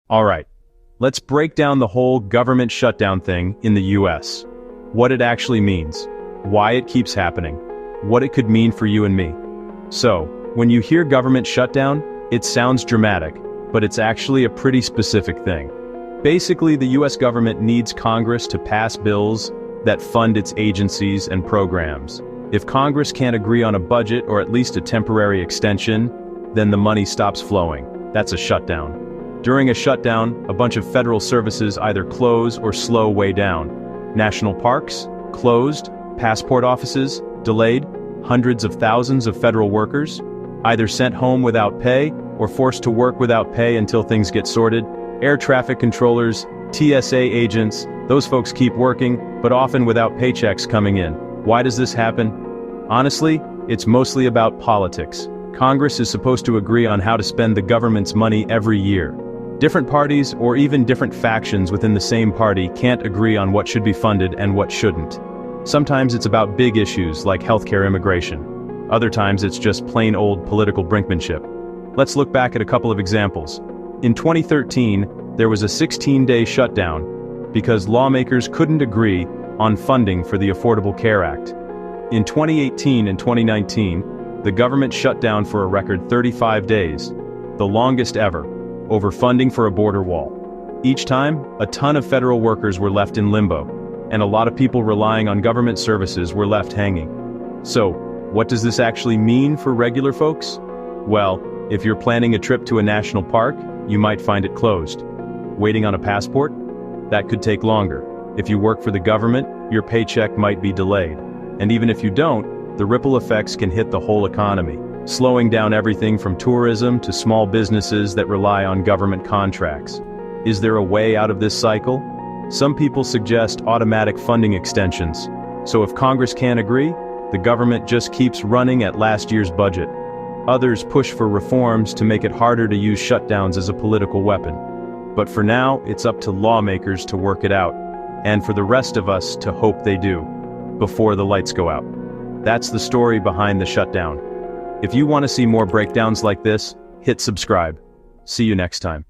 Alright, let's break down the whole government shutdown thing in the US. What it actually means, why it keeps happening, what it could mean for you and me. So, when you hear government shutdown, it sounds dramatic, but it's actually a pretty specific thing. Basically, the US government needs Congress to pass bills that fund its agencies and programs. If Congress can't agree on a budget or at least a temporary extension, then the money stops flowing. That's a shutdown. During a shutdown, a bunch of federal services either close or slow way down. National parks, closed, passport offices, delayed, hundreds of thousands of federal workers, either sent home without pay or forced to work without pay until things get sorted. Air traffic controllers, TSA agents, those folks keep working, but often without paychecks coming in. Why does this happen? Honestly, it's mostly about politics. Congress is supposed to agree on how to spend the government's money every year. Different parties, or even different factions within the same party, can't agree on what should be funded and what shouldn't. Sometimes it's about big issues like healthcare immigration. Other times it's just plain old political brinkmanship. Let's look back at a couple of examples. In 2013, there was a 16-day shutdown because lawmakers couldn't agree on funding for the Affordable Care Act. In 2018 and 2019, the government shut down for a record 35 days, the longest ever, over funding for a border wall. Each time, a ton of federal workers were left in limbo, and a lot of people relying on government services were left hanging. So, what does this actually mean for regular folks? Well, if you're planning a trip to a national park, you might find it closed. Waiting on a passport? That could take longer. If you work for the government, your paycheck might be delayed. And even if you don't, the ripple effects can hit the whole economy, slowing down everything from tourism to small businesses that rely on government contracts. Is there a way out of this cycle? Some people suggest automatic funding extensions. So if Congress can't agree, the government just keeps running at last year's budget. Others push for reforms to make it harder to use shutdowns as a political weapon. But for now, it's up to lawmakers to work it out, and for the rest of us to hope they do, before the lights go out. That's the story behind the shutdown. If you want to see more breakdowns like this, hit subscribe. See you next time.